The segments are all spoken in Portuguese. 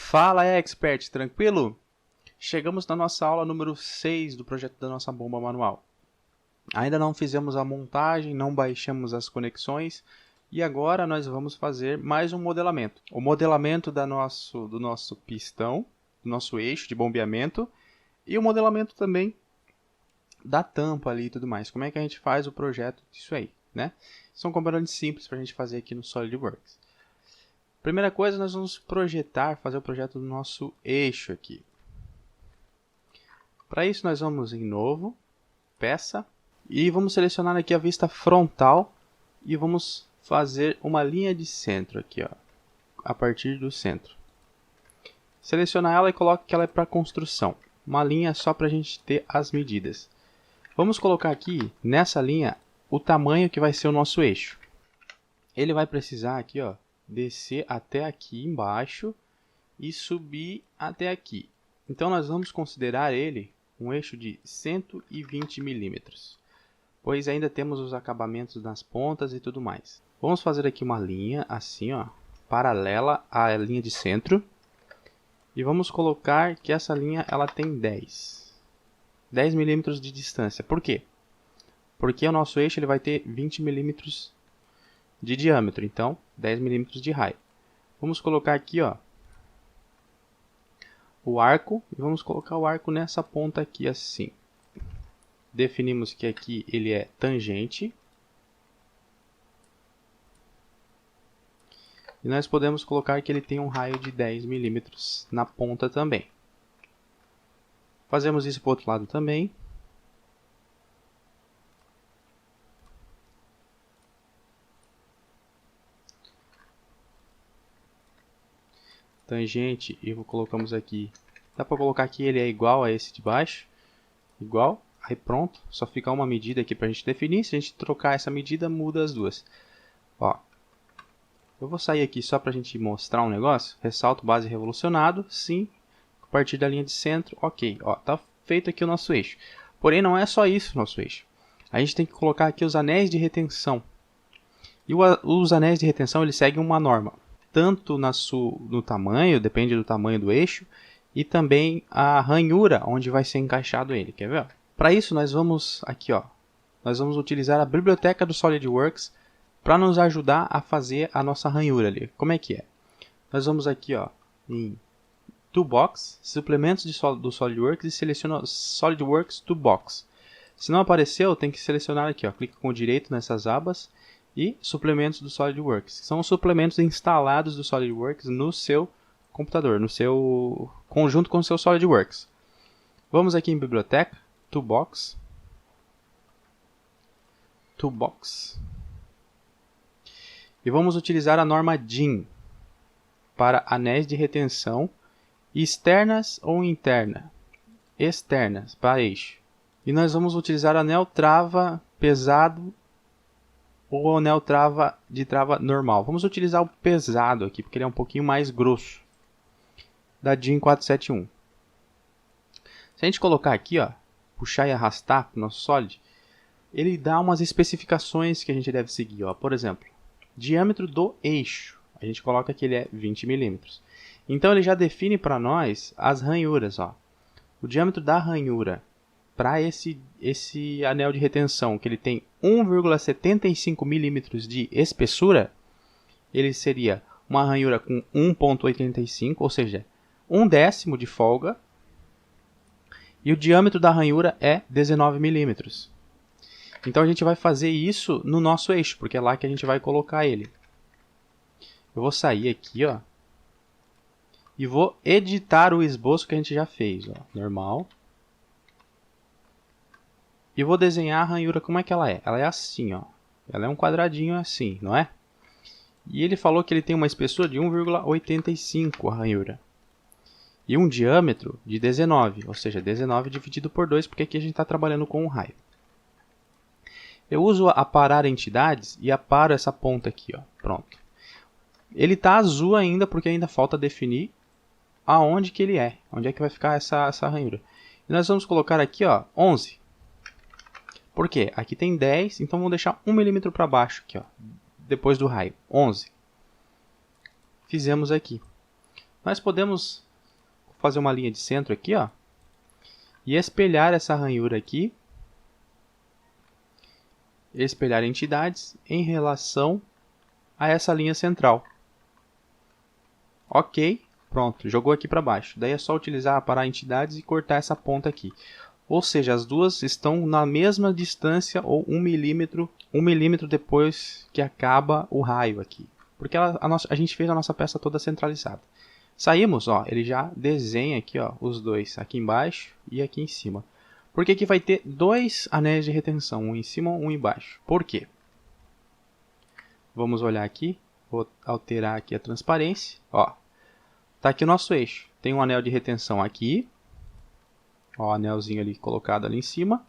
Fala, expert, tranquilo? Chegamos na nossa aula número 6 do projeto da nossa bomba manual. Ainda não fizemos a montagem, não baixamos as conexões e agora nós vamos fazer mais um modelamento. O modelamento do nosso pistão, do nosso eixo de bombeamento e o modelamento também da tampa ali e tudo mais. Como é que a gente faz o projeto disso aí, né? São componentes simples para a gente fazer aqui no SolidWorks. Primeira coisa, nós vamos fazer o projeto do nosso eixo aqui. Para isso, nós vamos em Novo, Peça, e vamos selecionar aqui a vista frontal e vamos fazer uma linha de centro aqui, ó, a partir do centro. Seleciona ela e coloque que ela é para construção. Uma linha só para a gente ter as medidas. Vamos colocar aqui, nessa linha, o tamanho que vai ser o nosso eixo. Ele vai precisar aqui, ó, descer até aqui embaixo e subir até aqui. Então, nós vamos considerar ele um eixo de 120 milímetros, pois ainda temos os acabamentos nas pontas e tudo mais. Vamos fazer aqui uma linha assim, ó, paralela à linha de centro. E vamos colocar que essa linha ela tem 10 milímetros de distância. Por quê? Porque o nosso eixo ele vai ter 20 milímetros de diâmetro, então 10 milímetros de raio. Vamos colocar aqui, ó, o arco e vamos colocar o arco nessa ponta aqui assim. Definimos que aqui ele é tangente. E nós podemos colocar que ele tem um raio de 10 milímetros na ponta também. Fazemos isso para o outro lado também. Tangente e colocamos aqui. Dá para colocar que ele é igual a esse de baixo. Igual. Aí pronto. Só fica uma medida aqui para a gente definir. Se a gente trocar essa medida, muda as duas. Ó. Eu vou sair aqui só para a gente mostrar um negócio. Ressalto base revolucionado. Sim. A partir da linha de centro. Ok. Ó, tá feito aqui o nosso eixo. Porém, não é só isso o nosso eixo. A gente tem que colocar aqui os anéis de retenção. E os anéis de retenção eles seguem uma norma. Tanto no tamanho, depende do tamanho do eixo, e também a ranhura onde vai ser encaixado ele. Quer ver? Para isso nós vamos aqui, ó, nós vamos utilizar a biblioteca do SolidWorks para nos ajudar a fazer a nossa ranhura ali. Como é que é? Nós vamos aqui, ó, em Toolbox, suplementos do SolidWorks e seleciona SolidWorks Toolbox. Se não apareceu, tem que selecionar aqui, ó, clica com o direito nessas abas. E suplementos do SolidWorks. São os suplementos instalados do SolidWorks no seu computador, no seu conjunto com o seu SolidWorks. Vamos aqui em Biblioteca, Toolbox. E vamos utilizar a norma DIN para anéis de retenção externas ou interna. Externas, para eixo. E nós vamos utilizar anel trava pesado ou anel de trava normal. Vamos utilizar o pesado aqui, porque ele é um pouquinho mais grosso. Da DIN 471. Se a gente colocar aqui, ó, puxar e arrastar para o nosso Solid, ele dá umas especificações que a gente deve seguir. Ó. Por exemplo, diâmetro do eixo. A gente coloca que ele é 20 milímetros. Então ele já define para nós as ranhuras. Ó. O diâmetro da ranhura para esse anel de retenção, que ele tem 1,75 milímetros de espessura, ele seria uma ranhura com 1,85, ou seja, 1/10 de folga. E o diâmetro da ranhura é 19 milímetros. Então a gente vai fazer isso no nosso eixo, porque é lá que a gente vai colocar ele. Eu vou sair aqui, ó, e vou editar o esboço que a gente já fez. Ó, normal. E vou desenhar a ranhura como é que ela é. Ela é assim, ó. Ela é um quadradinho assim, não é? E ele falou que ele tem uma espessura de 1,85 a ranhura. E um diâmetro de 19, ou seja, 19 dividido por 2, porque aqui a gente está trabalhando com um raio. Eu uso aparar entidades e aparo essa ponta aqui, ó. Pronto. Ele está azul ainda, porque ainda falta definir aonde que ele é. Onde é que vai ficar essa ranhura. E nós vamos colocar aqui, ó, 11. Por quê? Aqui tem 10, então vamos deixar 1 milímetro para baixo, aqui, ó, depois do raio. 11. Fizemos aqui. nós podemos fazer uma linha de centro aqui, ó, e espelhar essa ranhura aqui, espelhar entidades em relação a essa linha central. Ok, pronto, jogou aqui para baixo. Daí é só utilizar para entidades e cortar essa ponta aqui. Ou seja, as duas estão na mesma distância ou 1 milímetro depois que acaba o raio aqui. Porque a gente fez a nossa peça toda centralizada. Saímos, ó, ele já desenha aqui, ó, os dois, aqui embaixo e aqui em cima. Por que que vai ter dois anéis de retenção, um em cima e um embaixo? Por quê? Vamos olhar aqui, vou alterar aqui a transparência, ó. Tá aqui o nosso eixo, tem um anel de retenção aqui, ó, anelzinho ali colocado ali em cima,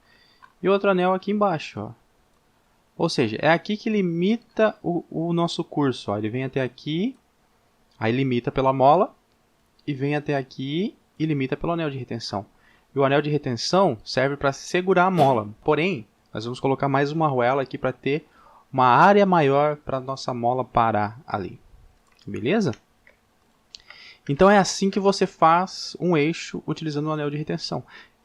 e outro anel aqui embaixo, ó. Ou seja, é aqui que limita o nosso curso, ó. Ele vem até aqui, aí limita pela mola, e vem até aqui e limita pelo anel de retenção. E o anel de retenção serve para segurar a mola. Porém, nós vamos colocar mais uma arruela aqui para ter uma área maior para a nossa mola parar ali. Beleza? Então é assim que você faz um eixo utilizando o anel de retenção.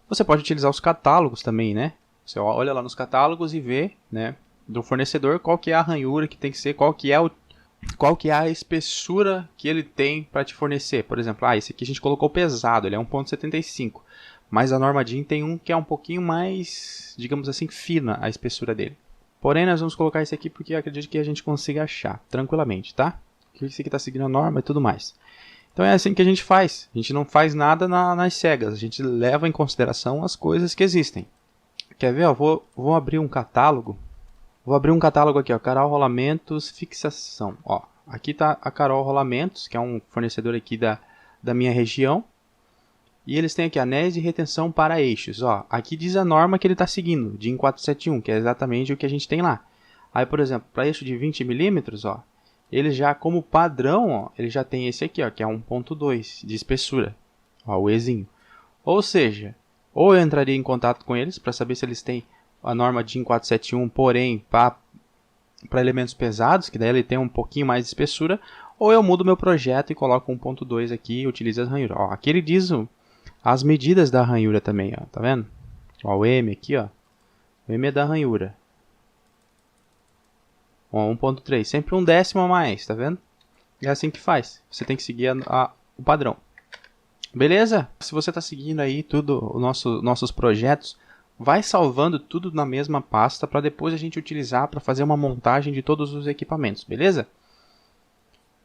Você pode utilizar os catálogos também, né? Você olha lá nos catálogos e vê, né, do fornecedor qual que é a ranhura que tem que ser, qual que é a espessura que ele tem para te fornecer. Por exemplo, esse aqui a gente colocou pesado, ele é 1,75. Mas a Norma Jean tem um que é um pouquinho mais, digamos assim, fina a espessura dele. Porém, nós vamos colocar esse aqui porque eu acredito que a gente consiga achar tranquilamente, tá? Esse aqui está seguindo a norma e tudo mais. Então é assim que a gente faz. A gente não faz nada nas cegas. A gente leva em consideração as coisas que existem. Quer ver? Vou abrir um catálogo. Vou abrir um catálogo aqui, ó, Carol Rolamentos Fixação. Ó, aqui está a Carol Rolamentos, que é um fornecedor aqui da minha região. E eles têm aqui anéis de retenção para eixos. Ó, aqui diz a norma que ele está seguindo, DIN 471, que é exatamente o que a gente tem lá. Aí, por exemplo, para eixo de 20 milímetros, ó, ele já, como padrão, ó, ele já tem esse aqui, ó, que é 1,2 de espessura. Ó, o Ezinho. Ou seja, ou eu entraria em contato com eles para saber se eles têm a norma DIN 471, porém, para elementos pesados, que daí ele tem um pouquinho mais de espessura, ou eu mudo meu projeto e coloco 1,2 aqui e utilizo as ranhuras. Ó, aqui ele diz as medidas da ranhura também, ó, tá vendo? Ó, o M aqui, ó. O M é da ranhura. Ó, 1,3, sempre um décimo a mais, tá vendo? É assim que faz. Você tem que seguir o padrão. Beleza? Se você está seguindo aí tudo, nossos projetos, vai salvando tudo na mesma pasta para depois a gente utilizar para fazer uma montagem de todos os equipamentos, beleza?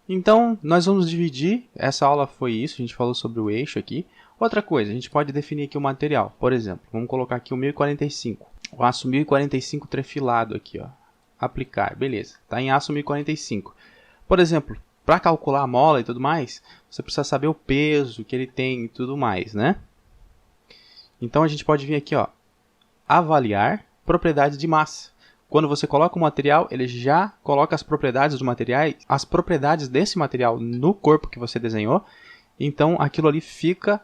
Então, nós vamos dividir, essa aula foi isso, a gente falou sobre o eixo aqui. Outra coisa, a gente pode definir aqui o material, por exemplo, vamos colocar aqui o 1045, o aço 1045 trefilado aqui, ó, aplicar, beleza, está em aço 1045. Por exemplo, para calcular a mola e tudo mais, você precisa saber o peso que ele tem e tudo mais, né? Então a gente pode vir aqui, ó, avaliar propriedades de massa. Quando você coloca o material, ele já coloca as propriedades do material, as propriedades desse material no corpo que você desenhou. Então aquilo ali fica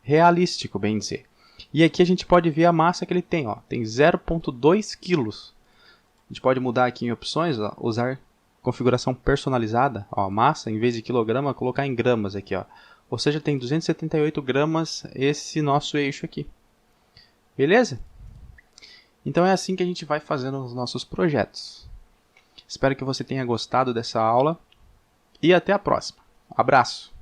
realístico, bem dizer. E aqui a gente pode ver a massa que ele tem, ó, tem 0,2 kg. A gente pode mudar aqui em opções, ó, usar configuração personalizada, ó, massa, em vez de quilograma, colocar em gramas aqui, ó. Ou seja, tem 278 gramas esse nosso eixo aqui. Beleza? Então é assim que a gente vai fazendo os nossos projetos. Espero que você tenha gostado dessa aula e até a próxima. Abraço!